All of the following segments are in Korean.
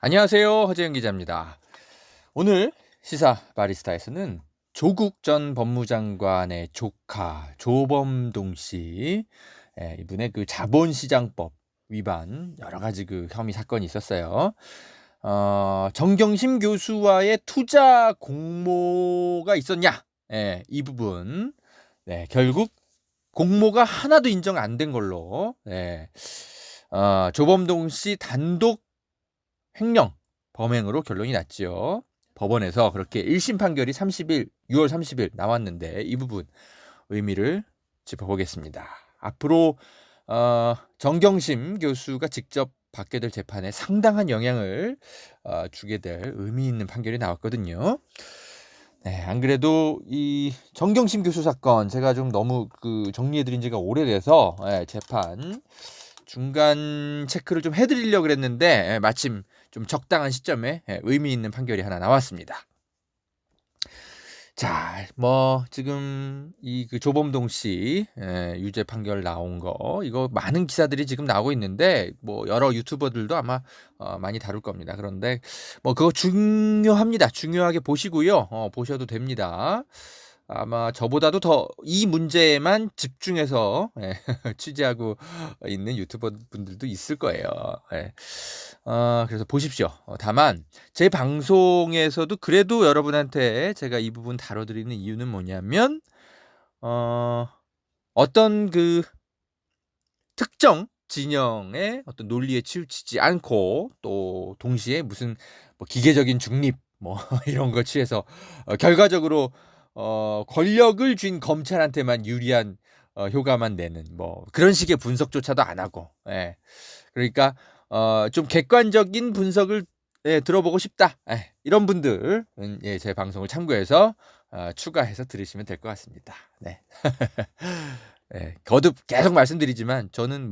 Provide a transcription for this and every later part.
안녕하세요. 허재영 기자입니다. 오늘 시사 바리스타에서는 조국 전 법무장관의 조카 조범동 씨, 이분의 그 자본시장법 위반 여러 가지 그 혐의 사건이 있었어요. 정경심 교수와의 투자 공모가 있었냐? 이 부분. 결국 공모가 하나도 인정 안 된 걸로, 조범동 씨 단독 횡령 범행으로 결론이 났죠. 법원에서 그렇게 1심 판결이 6월 30일 나왔는데 이 부분 의미를 짚어보겠습니다. 앞으로 정경심 교수가 직접 받게 될 재판에 상당한 영향을 주게 될 의미 있는 판결이 나왔거든요. 안 그래도 이 정경심 교수 사건 제가 좀 너무 정리해드린 지가 오래돼서 재판 중간 체크를 좀 해드리려고 그랬는데 마침 좀 적당한 시점에 의미 있는 판결이 하나 나왔습니다. 자, 지금 이 조범동 씨 유죄 판결 나온 거 이거 많은 기사들이 지금 나오고 있는데 여러 유튜버들도 아마 많이 다룰 겁니다. 그런데 그거 중요합니다. 중요하게 보시고요. 보셔도 됩니다. 아마 저보다도 더 이 문제에만 집중해서 취재하고 있는 유튜버 분들도 있을 거예요. 그래서 보십시오. 다만 제 방송에서도 그래도 여러분한테 제가 이 부분 다뤄드리는 이유는 뭐냐면 어떤 특정 진영의 어떤 논리에 치우치지 않고 또 동시에 무슨 기계적인 중립 이런 걸 취해서 결과적으로 권력을 쥔 검찰한테만 유리한 효과만 내는 그런 식의 분석조차도 안 하고, 그러니까 좀 객관적인 분석을 들어보고 싶다, 이런 분들은 제 방송을 참고해서 추가해서 들으시면 될 것 같습니다. 네. 거듭 계속 말씀드리지만 저는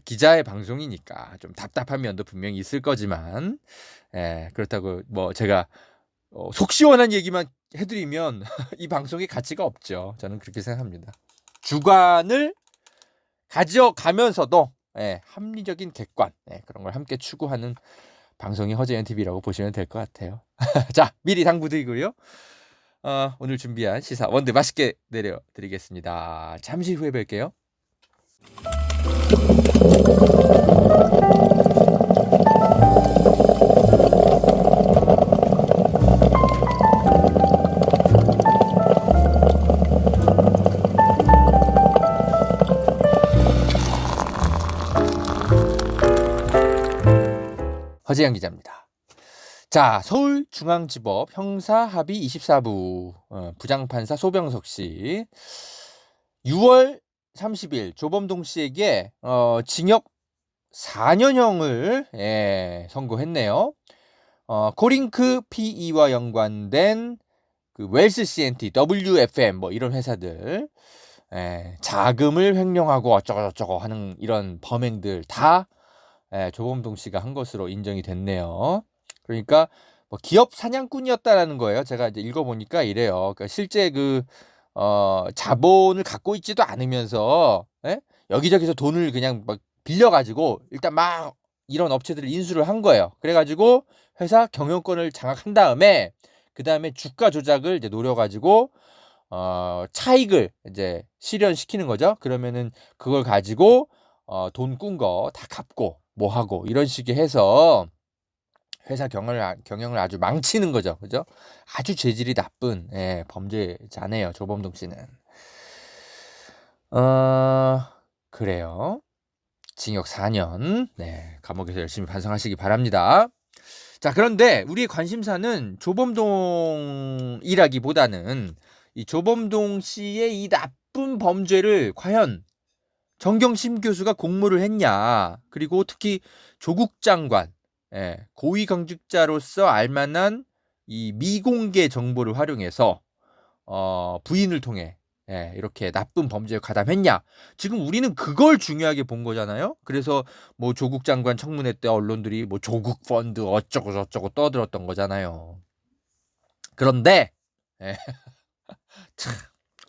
기자의 방송이니까 좀 답답한 면도 분명히 있을 거지만 그렇다고 제가 속 시원한 얘기만 해드리면 이 방송의 가치가 없죠. 저는 그렇게 생각합니다. 주관을 가져가면서도 합리적인 객관 그런 걸 함께 추구하는 방송이 허재현 TV라고 보시면 될 것 같아요. 자, 미리 당부드리고요. 오늘 준비한 시사 원드 맛있게 내려드리겠습니다. 잠시 후에 뵐게요. 허재영 기자입니다. 자, 서울중앙지법 형사합의 24부 부장판사 소병석 씨 6월 30일 조범동 씨에게 징역 4년형을 선고했네요. 코링크 PE와 연관된 웰스 CNT, WFM 이런 회사들 자금을 횡령하고 어쩌고저쩌고 하는 이런 범행들 다 조범동 씨가 한 것으로 인정이 됐네요. 그러니까 기업 사냥꾼이었다라는 거예요. 제가 이제 읽어보니까 이래요. 그러니까 실제 자본을 갖고 있지도 않으면서 여기저기서 돈을 그냥 빌려가지고 일단 이런 업체들을 인수를 한 거예요. 그래가지고 회사 경영권을 장악한 다음에 그 다음에 주가 조작을 이제 노려가지고 차익을 이제 실현시키는 거죠. 그러면은 그걸 가지고 돈 꾼 거 다 갚고 하고 이런 식의 해서 회사 경영을 아주 망치는 거죠. 그죠? 아주 재질이 나쁜 범죄자네요. 조범동 씨는. 그래요. 징역 4년. 감옥에서 열심히 반성하시기 바랍니다. 자, 그런데 우리의 관심사는 조범동이라기보다는 이 조범동 씨의 이 나쁜 범죄를 과연 정경심 교수가 공모를 했냐, 그리고 특히 조국 장관 고위공직자로서 알만한 이 미공개 정보를 활용해서 부인을 통해 이렇게 나쁜 범죄에 가담했냐. 지금 우리는 그걸 중요하게 본 거잖아요. 그래서 조국 장관 청문회 때 언론들이 조국 펀드 어쩌고 저쩌고 떠들었던 거잖아요. 그런데 참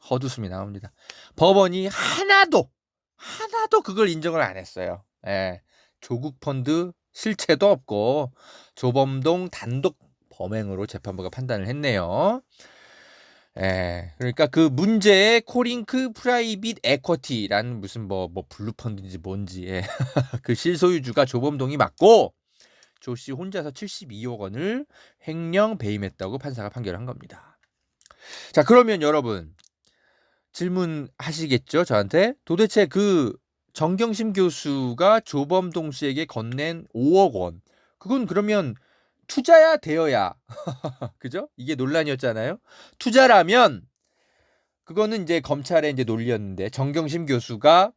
헛웃음이 나옵니다. 법원이 하나도 그걸 인정을 안 했어요. 조국 펀드 실체도 없고 조범동 단독 범행으로 재판부가 판단을 했네요. 그러니까 그 문제의 코링크 프라이빗 에쿼티라는 무슨 뭐 블루펀드인지 뭔지 그 실소유주가 조범동이 맞고 조 씨 혼자서 72억 원을 횡령 배임했다고 판사가 판결한 겁니다. 자, 그러면 여러분 질문하시겠죠, 저한테? 도대체 그 정경심 교수가 조범동 씨에게 건넨 5억 원, 그건 그러면 투자야 되어야 그죠? 이게 논란이었잖아요. 투자라면 그거는 이제 검찰의 이제 논리였는데 정경심 교수가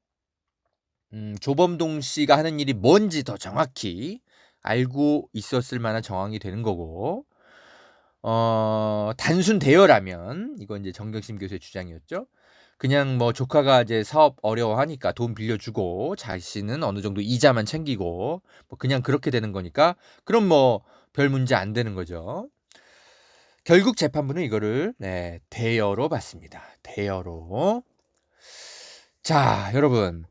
조범동 씨가 하는 일이 뭔지 더 정확히 알고 있었을 만한 정황이 되는 거고, 단순 대여라면 이건 이제 정경심 교수의 주장이었죠. 그냥 뭐 조카가 이제 사업 어려워하니까 돈 빌려주고 자신은 어느 정도 이자만 챙기고 뭐 그냥 그렇게 되는 거니까 그럼 뭐 별 문제 안 되는 거죠. 결국 재판부는 이거를 대여로 봤습니다. 대여로. 자, 여러분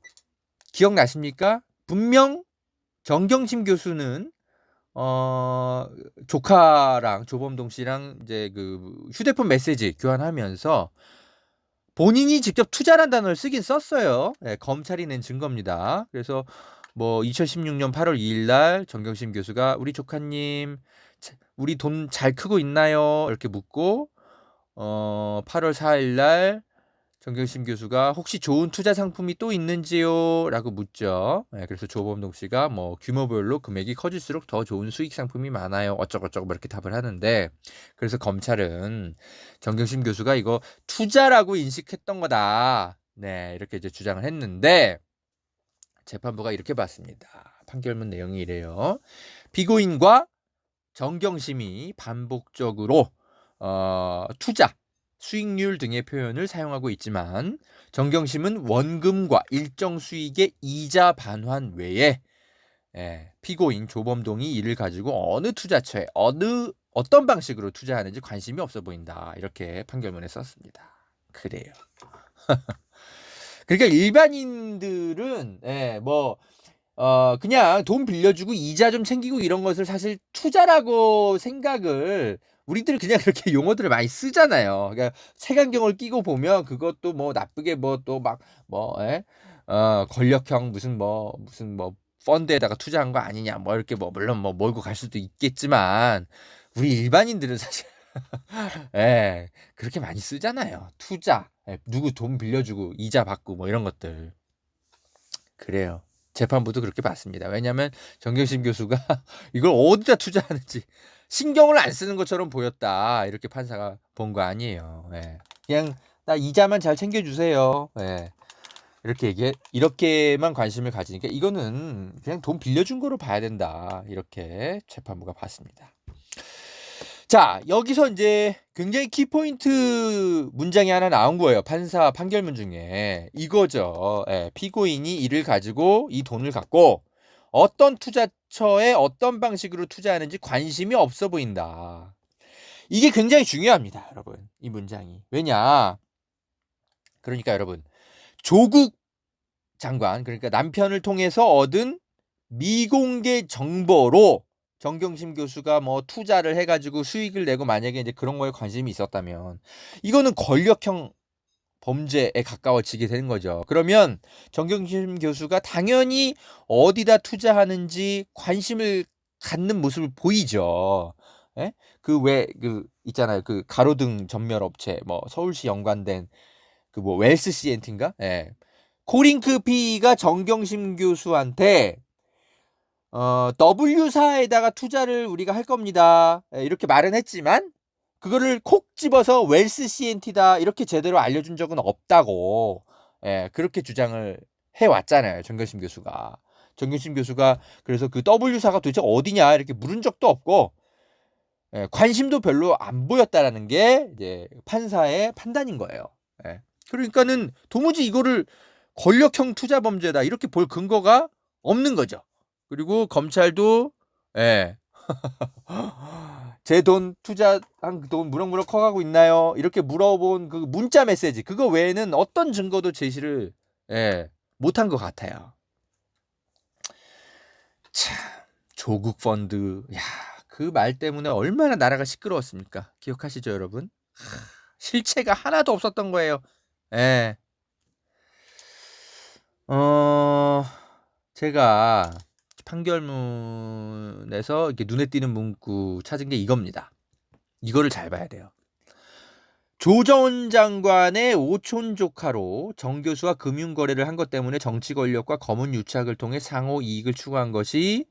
기억나십니까? 분명 정경심 교수는 조카랑 조범동 씨랑 이제 그 휴대폰 메시지 교환하면서 본인이 직접 투자란 단어를 쓰긴 썼어요. 검찰이 낸 증거입니다. 그래서 뭐 2016년 8월 2일 날 정경심 교수가 우리 조카님 우리 돈 잘 크고 있나요? 이렇게 묻고 8월 4일 날 정경심 교수가 혹시 좋은 투자 상품이 또 있는지요? 라고 묻죠. 그래서 조범동 씨가 뭐 규모별로 금액이 커질수록 더 좋은 수익 상품이 많아요. 어쩌고저쩌고 이렇게 답을 하는데, 그래서 검찰은 정경심 교수가 이거 투자라고 인식했던 거다. 이렇게 이제 주장을 했는데 재판부가 이렇게 봤습니다. 판결문 내용이 이래요. 피고인과 정경심이 반복적으로 투자, 수익률 등의 표현을 사용하고 있지만 정경심은 원금과 일정 수익의 이자 반환 외에 피고인 조범동이 이를 가지고 어느 투자처에 어떤 방식으로 투자하는지 관심이 없어 보인다. 이렇게 판결문에 썼습니다. 그래요. 그러니까 일반인들은 그냥 돈 빌려주고 이자 좀 챙기고 이런 것을 사실 투자라고 생각을, 우리들은 그냥 그렇게 용어들을 많이 쓰잖아요. 그러니까 색안경을 끼고 보면 그것도 뭐 나쁘게 뭐 또 막 권력형 무슨 펀드에다가 투자한 거 아니냐 뭐 이렇게 뭐 물론 뭐 몰고 갈 수도 있겠지만 우리 일반인들은 사실 그렇게 많이 쓰잖아요. 투자, 누구 돈 빌려주고 이자 받고 뭐 이런 것들. 그래요. 재판부도 그렇게 봤습니다. 왜냐하면 정경심 교수가 이걸 어디다 투자하는지 신경을 안 쓰는 것처럼 보였다. 이렇게 판사가 본 거 아니에요. 그냥 나 이자만 잘 챙겨주세요. 이렇게만 관심을 가지니까 이거는 그냥 돈 빌려준 거로 봐야 된다. 이렇게 재판부가 봤습니다. 자, 여기서 이제 굉장히 키포인트 문장이 하나 나온 거예요. 판사 판결문 중에. 이거죠. 피고인이 이를 가지고 이 돈을 갖고 어떤 투자처에 어떤 방식으로 투자하는지 관심이 없어 보인다. 이게 굉장히 중요합니다, 여러분. 이 문장이. 왜냐? 그러니까 여러분, 조국 장관, 그러니까 남편을 통해서 얻은 미공개 정보로 정경심 교수가 뭐 투자를 해가지고 수익을 내고 만약에 이제 그런 거에 관심이 있었다면 이거는 권력형 범죄에 가까워지게 되는 거죠. 그러면 정경심 교수가 당연히 어디다 투자하는지 관심을 갖는 모습을 보이죠. 그 있잖아요. 그 가로등 전멸 업체 뭐 서울시 연관된 그 뭐 웰스 CNT인가? 코링크 PE가 정경심 교수한테 W사에다가 투자를 우리가 할 겁니다. 이렇게 말은 했지만 그거를 콕 집어서 웰스 CNT다 이렇게 제대로 알려준 적은 없다고 그렇게 주장을 해왔잖아요. 정경심 교수가. 정경심 교수가 그래서 그 W사가 도대체 어디냐 이렇게 물은 적도 없고 관심도 별로 안 보였다라는 게 이제 판사의 판단인 거예요. 그러니까는 도무지 이거를 권력형 투자 범죄다 이렇게 볼 근거가 없는 거죠. 그리고 검찰도 제 돈 투자한 돈 무럭무럭 커가고 있나요? 이렇게 물어본 그 문자 메시지 그거 외에는 어떤 증거도 제시를 못한 것 같아요. 참 조국 펀드. 야, 그 말 때문에 얼마나 나라가 시끄러웠습니까? 기억하시죠, 여러분? 실체가 하나도 없었던 거예요. 예. 제가 판결문에서 이렇게 눈에 띄는 문구 찾은 게 이겁니다. 이거를 잘 봐야 돼요. 조전 장관의 오촌 조카로 정 교수와 금융거래를 한 것 때문에 정치 권력과 검은 유착을 통해 상호 이익을 추구한 것이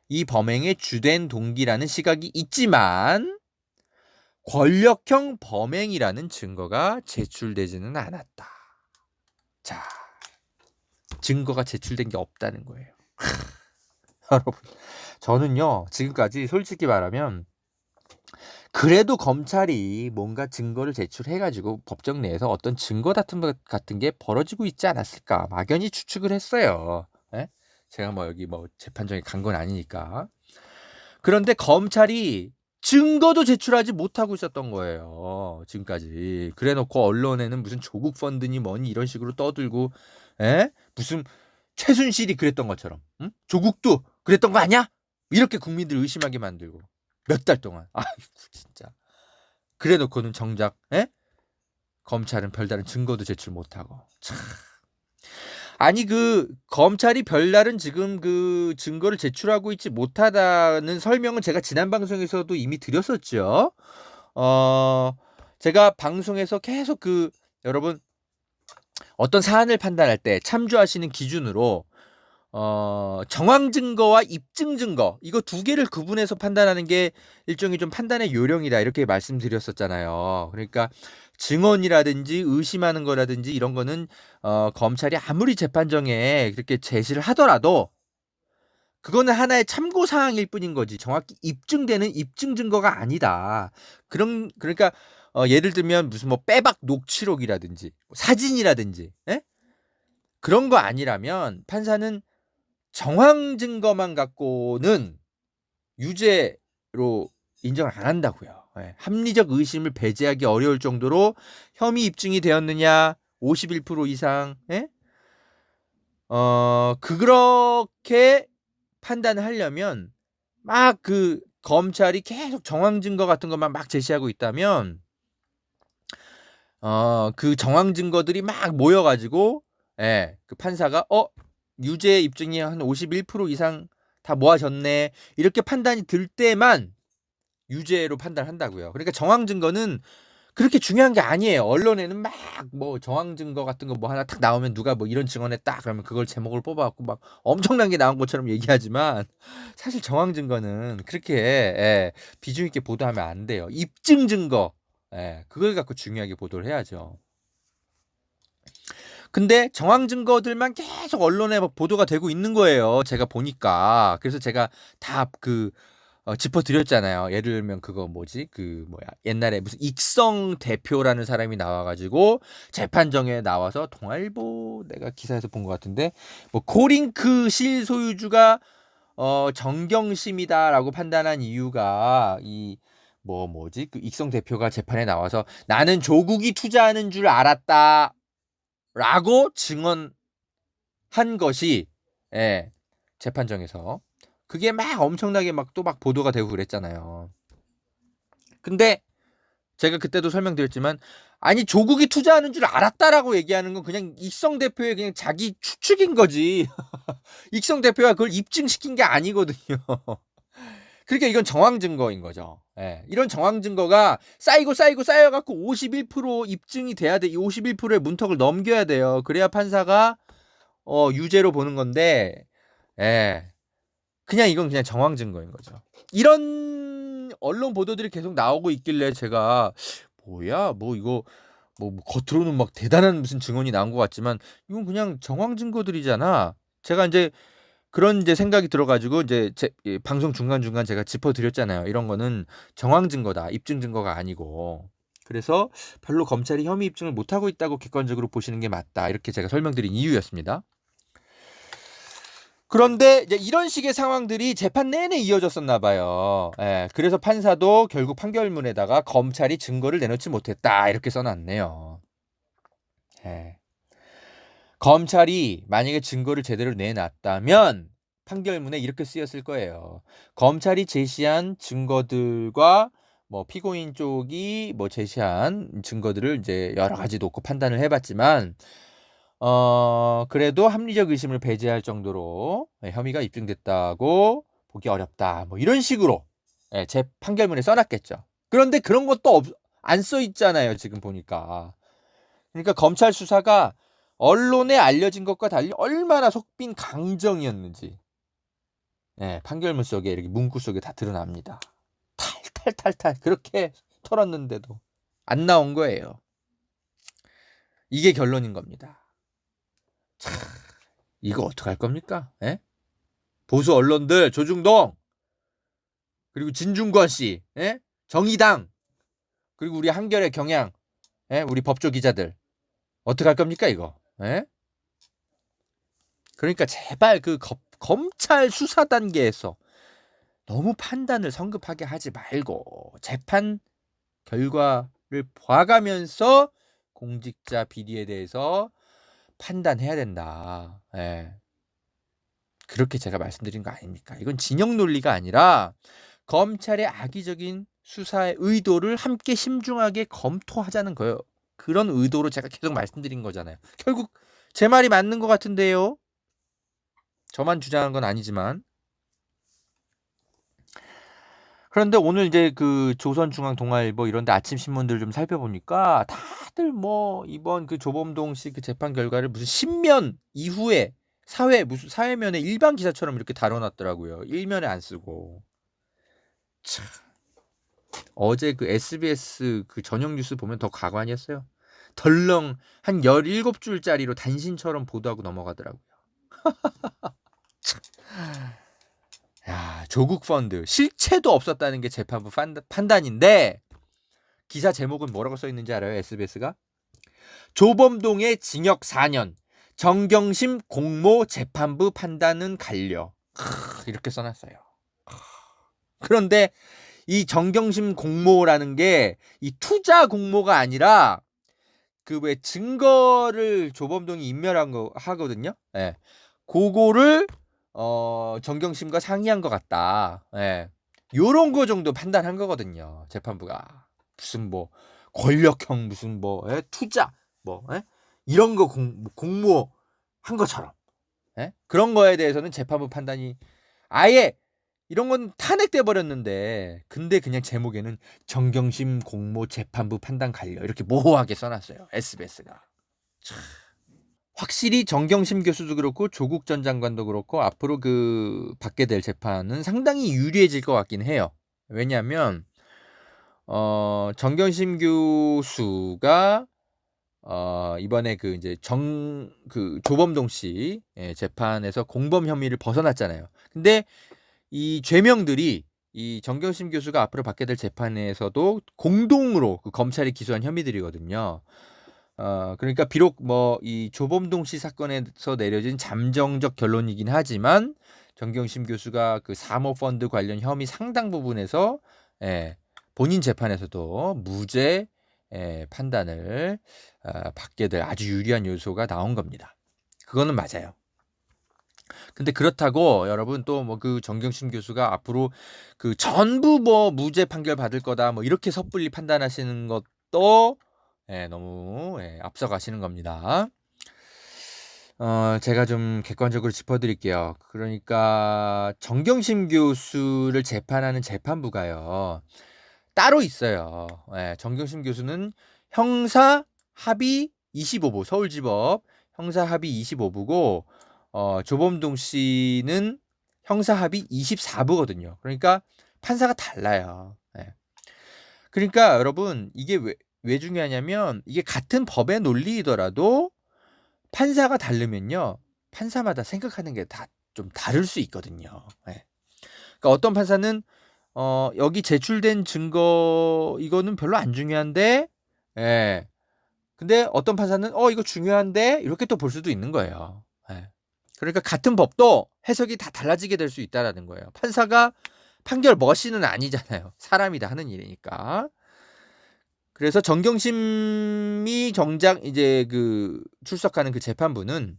이 범행의 주된 동기라는 시각이 있지만 권력형 범행이라는 증거가 제출되지는 않았다. 자, 증거가 제출된 게 없다는 거예요. 여러분, 저는요 지금까지 솔직히 말하면 그래도 검찰이 뭔가 증거를 제출해가지고 법정 내에서 어떤 증거 다툼 같은 게 벌어지고 있지 않았을까 막연히 추측을 했어요. 예? 제가 뭐 여기 뭐 재판정에 간 건 아니니까. 그런데 검찰이 증거도 제출하지 못하고 있었던 거예요. 지금까지. 그래놓고 언론에는 무슨 조국 펀드니 뭐니 이런 식으로 떠들고, 무슨 최순실이 그랬던 것처럼, 응? 조국도 그랬던 거 아니야? 이렇게 국민들 의심하게 만들고 몇 달 동안. 아이고 진짜. 그래놓고는 정작 검찰은 별다른 증거도 제출 못하고. 참. 아니 그 검찰이 별다른 지금 그 증거를 제출하고 있지 못하다는 설명은 제가 지난 방송에서도 이미 드렸었죠. 제가 방송에서 계속 그 여러분 어떤 사안을 판단할 때 참조하시는 기준으로 정황 증거와 입증 증거 이거 두 개를 구분해서 판단하는 게 일종의 좀 판단의 요령이다 이렇게 말씀드렸었잖아요. 그러니까 증언이라든지 의심하는 거라든지 이런 거는 검찰이 아무리 재판정에 그렇게 제시를 하더라도 그거는 하나의 참고 사항일 뿐인 거지 정확히 입증되는 입증 증거가 아니다. 그러니까 예를 들면 무슨 뭐 빼박 녹취록이라든지 사진이라든지 그런 거 아니라면 판사는 정황 증거만 갖고는 유죄로 인정을 안 한다고요. 합리적 의심을 배제하기 어려울 정도로 혐의 입증이 되었느냐 51% 이상 그렇게 판단을 하려면 막 그 검찰이 계속 정황 증거 같은 것만 막 제시하고 있다면 그 정황 증거들이 막 모여가지고 그 판사가 유죄 입증이 한 51% 이상 다 모아졌네 이렇게 판단이 들 때만 유죄로 판단한다고요. 그러니까 정황 증거는 그렇게 중요한 게 아니에요. 언론에는 막 뭐 정황 증거 같은 거 뭐 하나 딱 나오면 누가 뭐 이런 증언했다 그러면 그걸 제목을 뽑아갖고 막 엄청난 게 나온 것처럼 얘기하지만 사실 정황 증거는 그렇게 비중 있게 보도하면 안 돼요. 입증 증거 그걸 갖고 중요하게 보도를 해야죠. 근데 정황 증거들만 계속 언론에 보도가 되고 있는 거예요. 제가 보니까. 그래서 제가 다 짚어드렸잖아요. 예를 들면 그거 뭐지? 옛날에 무슨 익성 대표라는 사람이 나와가지고 재판정에 나와서 동아일보 내가 기사에서 본 것 같은데 뭐 코링크 실소유주가 정경심이다라고 판단한 이유가 뭐지? 그 익성 대표가 재판에 나와서 나는 조국이 투자하는 줄 알았다. 라고 증언한 것이 재판정에서 그게 막 엄청나게 막 또 막 보도가 되고 그랬잖아요. 근데 제가 그때도 설명드렸지만 아니 조국이 투자하는 줄 알았다라고 얘기하는 건 그냥 익성 대표의 그냥 자기 추측인 거지. 익성 대표가 그걸 입증시킨 게 아니거든요. 그러니까 이건 정황 증거인 거죠. 이런 정황 증거가 쌓여갖고 51% 입증이 돼야 돼. 이 51%의 문턱을 넘겨야 돼요. 그래야 판사가 유죄로 보는 건데, 그냥 이건 그냥 정황 증거인 거죠. 이런 언론 보도들이 계속 나오고 있길래 제가 뭐야, 뭐 이거 뭐 겉으로는 막 대단한 무슨 증언이 나온 것 같지만 이건 그냥 정황 증거들이잖아. 제가 이제 그런 생각이 들어가지고 이제 방송 중간중간 제가 짚어드렸잖아요. 이런 거는 정황 증거다. 입증 증거가 아니고. 그래서 별로 검찰이 혐의 입증을 못하고 있다고 객관적으로 보시는 게 맞다. 이렇게 제가 설명드린 이유였습니다. 그런데 이제 이런 식의 상황들이 재판 내내 이어졌었나 봐요. 그래서 판사도 결국 판결문에다가 검찰이 증거를 내놓지 못했다. 이렇게 써놨네요. 검찰이 만약에 증거를 제대로 내놨다면 판결문에 이렇게 쓰였을 거예요. 검찰이 제시한 증거들과 뭐 피고인 쪽이 뭐 제시한 증거들을 이제 여러 가지 놓고 판단을 해봤지만 그래도 합리적 의심을 배제할 정도로 혐의가 입증됐다고 보기 어렵다. 뭐 이런 식으로 제 판결문에 써놨겠죠. 그런데 그런 것도 안 써 있잖아요. 지금 보니까. 그러니까 검찰 수사가 언론에 알려진 것과 달리 얼마나 속빈 강정이었는지 판결문 속에 이렇게 문구 속에 다 드러납니다. 탈탈탈탈 그렇게 털었는데도 안 나온 거예요. 이게 결론인 겁니다. 참, 이거 어떡할 겁니까? 보수 언론들 조중동 그리고 진중권 씨, 정의당 그리고 우리 한겨레 경향, 우리 법조 기자들 어떡할 겁니까 이거? 그러니까 제발 그 검찰 수사 단계에서 너무 판단을 성급하게 하지 말고 재판 결과를 봐가면서 공직자 비리에 대해서 판단해야 된다. 그렇게 제가 말씀드린 거 아닙니까? 이건 진영 논리가 아니라 검찰의 악의적인 수사의 의도를 함께 심중하게 검토하자는 거예요. 그런 의도로 제가 계속 말씀드린 거잖아요. 결국 제 말이 맞는 것 같은데요. 저만 주장한 건 아니지만. 그런데 오늘 이제 그 조선중앙동아일보 이런 데 아침 신문들 좀 살펴보니까 다들 뭐 이번 그 조범동 씨 그 재판 결과를 무슨 신면 이후에 무슨 사회면에 일반 기사처럼 이렇게 다뤄놨더라고요. 일면에 안 쓰고. 참. 어제 그 SBS 그 저녁 뉴스 보면 더 가관이었어요. 덜렁 한 17줄짜리로 단신처럼 보도하고 넘어가더라고요. 야, 조국 펀드 실체도 없었다는 게 재판부 판단인데 기사 제목은 뭐라고 써 있는지 알아요? SBS가 조범동의 징역 4년 정경심 공모 재판부 판단은 갈려. 이렇게 써놨어요. 그런데 이 정경심 공모라는 게 이 투자 공모가 아니라 그 왜 증거를 조범동이 인멸한 거 하거든요. 그거를 정경심과 상의한 것 같다. 요런 거 정도 판단한 거거든요. 재판부가. 무슨 뭐 권력형 무슨 뭐 투자 뭐 이런 거 공모한 것처럼. 그런 거에 대해서는 재판부 판단이 아예 이런 건 탄핵돼 버렸는데 근데 그냥 제목에는 정경심 공모 재판부 판단 갈려 이렇게 모호하게 써놨어요. SBS가. 확실히 정경심 교수도 그렇고 조국 전 장관도 그렇고 앞으로 그 받게 될 재판은 상당히 유리해질 것 같긴 해요. 왜냐하면 정경심 교수가 이번에 그 이제 그 조범동 씨 재판에서 공범 혐의를 벗어났잖아요. 근데 이 죄명들이 이 정경심 교수가 앞으로 받게 될 재판에서도 공동으로 그 검찰이 기소한 혐의들이거든요. 그러니까 비록 뭐 이 조범동 씨 사건에서 내려진 잠정적 결론이긴 하지만 정경심 교수가 그 사모펀드 관련 혐의 상당 부분에서 본인 재판에서도 무죄 판단을 받게 될 아주 유리한 요소가 나온 겁니다. 그거는 맞아요. 근데 그렇다고 여러분 또 뭐 그 정경심 교수가 앞으로 그 전부 뭐 무죄 판결 받을 거다 뭐 이렇게 섣불리 판단하시는 것도 너무 앞서가시는 겁니다. 제가 좀 객관적으로 짚어드릴게요. 그러니까 정경심 교수를 재판하는 재판부가요. 따로 있어요. 정경심 교수는 형사 합의 25부 서울지법 형사 합의 25부고 조범동 씨는 형사 합의 24부거든요. 그러니까 판사가 달라요. 그러니까 여러분 이게 왜 중요하냐면 이게 같은 법의 논리이더라도 판사가 다르면요. 판사마다 생각하는 게 다 좀 다를 수 있거든요. 그러니까 어떤 판사는 여기 제출된 증거 이거는 별로 안 중요한데 근데 어떤 판사는 이거 중요한데 이렇게 또 볼 수도 있는 거예요. 그러니까 같은 법도 해석이 다 달라지게 될 수 있다라는 거예요. 판사가 판결 머신은 아니잖아요. 사람이 다 하는 일이니까. 그래서 정경심이 정작 이제 그 출석하는 그 재판부는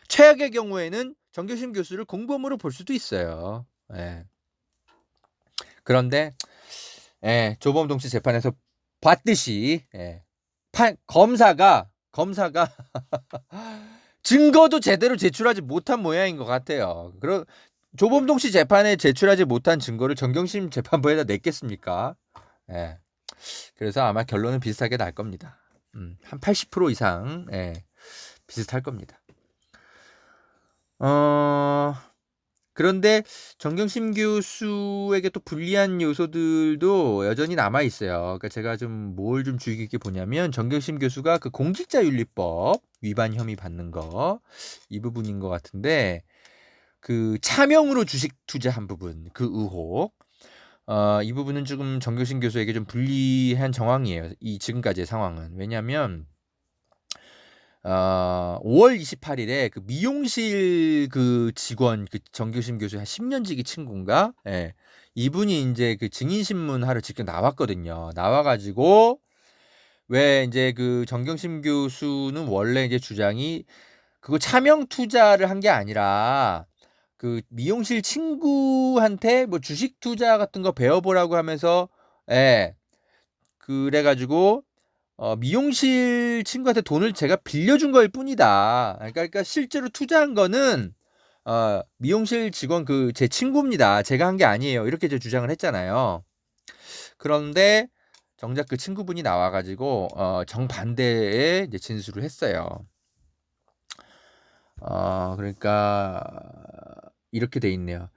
최악의 경우에는 정경심 교수를 공범으로 볼 수도 있어요. 예. 그런데 조범동 씨 재판에서 봤듯이 검사가 증거도 제대로 제출하지 못한 모양인 것 같아요. 조범동 씨 재판에 제출하지 못한 증거를 정경심 재판부에다 냈겠습니까? 예. 그래서 아마 결론은 비슷하게 날 겁니다. 한 80% 이상 비슷할 겁니다. 그런데 정경심 교수에게 또 불리한 요소들도 여전히 남아 있어요. 그러니까 제가 좀 뭘 좀 주의 깊게 보냐면 정경심 교수가 그 공직자윤리법 위반 혐의 받는 거 이 부분인 것 같은데 그 차명으로 주식 투자한 부분 그 의혹 이 부분은 조금 정경심 교수에게 좀 불리한 정황이에요. 이 지금까지의 상황은 왜냐하면 5월 28일에 그 미용실 그 직원 그 정교심 교수 한 10년지기 친구인가? 이분이 이제 그 증인신문 하러 직접 나왔거든요. 나와가지고 왜 이제 그 정경심 교수는 원래 이제 주장이 그거 차명 투자를 한 게 아니라 그 미용실 친구한테 뭐 주식 투자 같은 거 배워보라고 하면서 그래가지고 미용실 친구한테 돈을 제가 빌려준 거일 뿐이다. 그러니까 실제로 투자한 거는 미용실 직원 그 제 친구입니다. 제가 한 게 아니에요. 이렇게 제 주장을 했잖아요. 그런데 정작 그 친구분이 나와가지고 정반대의 이제 진술을 했어요. 그러니까 이렇게 돼 있네요.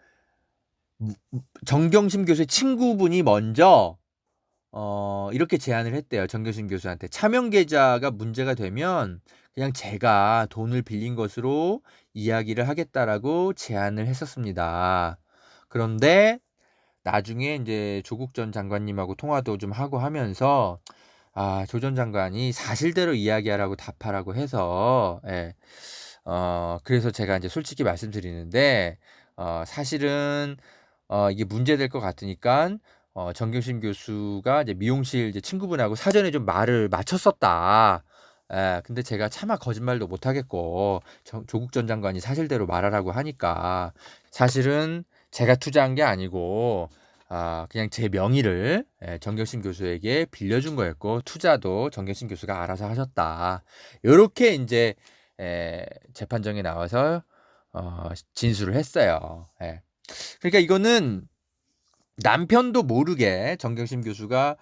정경심 교수의 친구분이 먼저 이렇게 제안을 했대요. 정경심 교수한테. 차명 계좌가 문제가 되면 그냥 제가 돈을 빌린 것으로 이야기를 하겠다라고 제안을 했었습니다. 그런데 나중에 이제 조국 전 장관님하고 통화도 좀 하고 하면서 조 전 장관이 사실대로 이야기하라고 답하라고 해서 그래서 제가 이제 솔직히 말씀드리는데 사실은 이게 문제될 것 같으니까 정경심 교수가 이제 미용실 이제 친구분하고 사전에 좀 말을 맞췄었다. 근데 제가 차마 거짓말도 못 하겠고 조국 전 장관이 사실대로 말하라고 하니까 사실은 제가 투자한 게 아니고 그냥 제 명의를 정경심 교수에게 빌려준 거였고 투자도 정경심 교수가 알아서 하셨다. 이렇게 이제 재판정에 나와서 진술을 했어요. 그러니까 이거는 남편도 모르게 정경심 교수가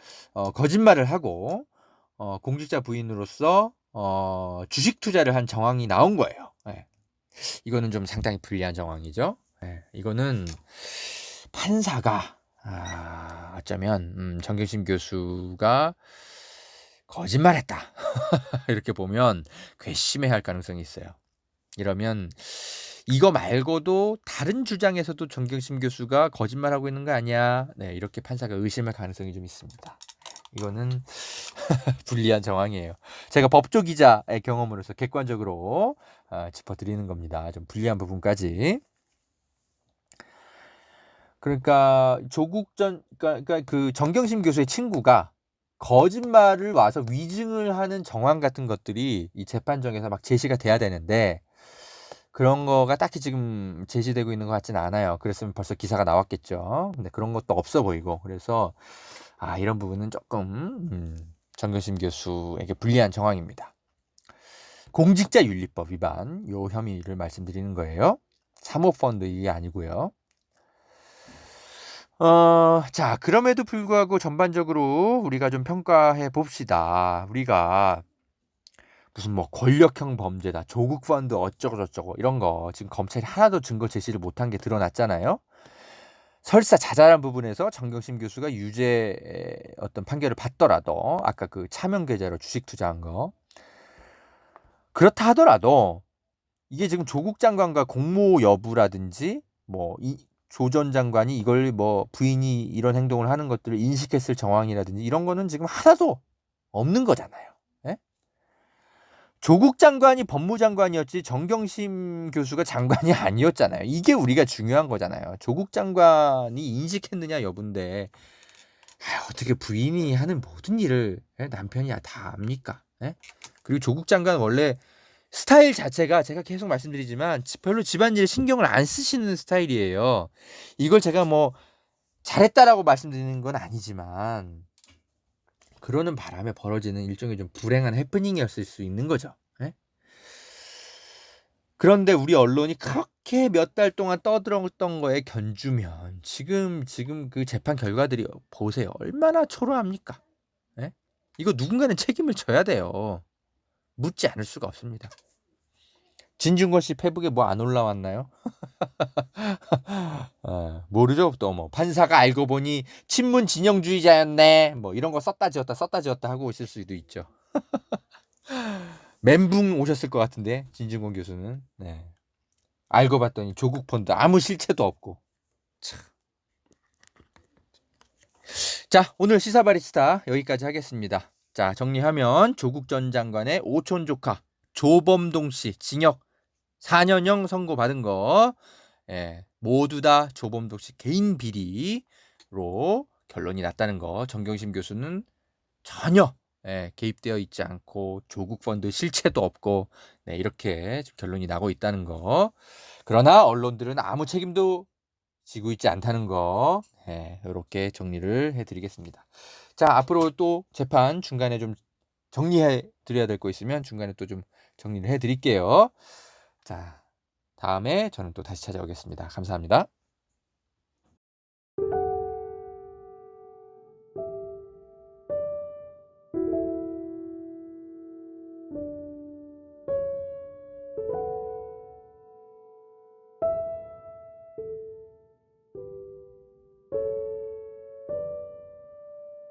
거짓말을 하고 공직자 부인으로서 주식 투자를 한 정황이 나온 거예요. 이거는 좀 상당히 불리한 정황이죠. 이거는 판사가 어쩌면 정경심 교수가 거짓말했다 이렇게 보면 괘씸해할 가능성이 있어요. 이러면 이거 말고도 다른 주장에서도 정경심 교수가 거짓말하고 있는 거 아니야? 이렇게 판사가 의심할 가능성이 좀 있습니다. 이거는 불리한 정황이에요. 제가 법조 기자의 경험으로서 객관적으로 짚어드리는 겁니다. 좀 불리한 부분까지. 그러니까 그러니까 그 정경심 교수의 친구가 거짓말을 와서 위증을 하는 정황 같은 것들이 이 재판정에서 막 제시가 돼야 되는데 그런 거가 딱히 지금 제시되고 있는 것 같지는 않아요. 그랬으면 벌써 기사가 나왔겠죠. 근데 그런 것도 없어 보이고 그래서 이런 부분은 조금 정경심 교수에게 불리한 정황입니다. 공직자윤리법 위반 요 혐의를 말씀드리는 거예요. 사모펀드 이게 아니고요. 자, 그럼에도 불구하고 전반적으로 우리가 좀 평가해 봅시다. 우리가 무슨 뭐 권력형 범죄다, 조국 펀드 어쩌고저쩌고 이런 거 지금 검찰이 하나도 증거 제시를 못한 게 드러났잖아요. 설사 자잘한 부분에서 정경심 교수가 유죄 어떤 판결을 받더라도 아까 그 차명 계좌로 주식 투자한 거 그렇다 하더라도 이게 지금 조국 장관과 공모 여부라든지 뭐 조 전 장관이 이걸 뭐 부인이 이런 행동을 하는 것들을 인식했을 정황이라든지 이런 거는 지금 하나도 없는 거잖아요. 조국 장관이 법무장관이었지 정경심 교수가 장관이 아니었잖아요. 이게 우리가 중요한 거잖아요. 조국 장관이 인식했느냐 여부인데 어떻게 부인이 하는 모든 일을 남편이 다 압니까? 그리고 조국 장관 원래 스타일 자체가 제가 계속 말씀드리지만 별로 집안일에 신경을 안 쓰시는 스타일이에요. 이걸 제가 뭐 잘했다라고 말씀드리는 건 아니지만 그러는 바람에 벌어지는 일종의 좀 불행한 해프닝이었을 수 있는 거죠. 예? 그런데 우리 언론이 그렇게 몇 달 동안 떠들었던 거에 견주면 지금 그 재판 결과들이 보세요. 얼마나 초라합니까? 예? 이거 누군가는 책임을 져야 돼요. 묻지 않을 수가 없습니다. 진중권 씨 페북에 뭐 안 올라왔나요? 모르죠. 또 뭐 판사가 알고 보니 친문 진영주의자였네. 뭐 이런 거 썼다 지었다 하고 있을 수도 있죠. 멘붕 오셨을 것 같은데 진중권 교수는. 네. 알고 봤더니 조국 펀드 아무 실체도 없고. 참. 자, 오늘 시사바리스타 여기까지 하겠습니다. 자, 정리하면 조국 전 장관의 오촌 조카 조범동 씨 징역 4년형 선고받은 거, 예, 모두 다 조범동 씨 개인 비리로 결론이 났다는 거. 정경심 교수는 전혀 개입되어 있지 않고 조국 펀드 실체도 없고, 네, 이렇게 결론이 나고 있다는 거. 그러나 언론들은 아무 책임도 지고 있지 않다는 거. 이렇게 정리를 해드리겠습니다. 자, 앞으로 또 재판 중간에 좀 정리해 드려야 될 거 있으면 중간에 또 좀 정리를 해드릴게요. 자, 다음에 저는 또 다시 찾아오겠습니다. 감사합니다.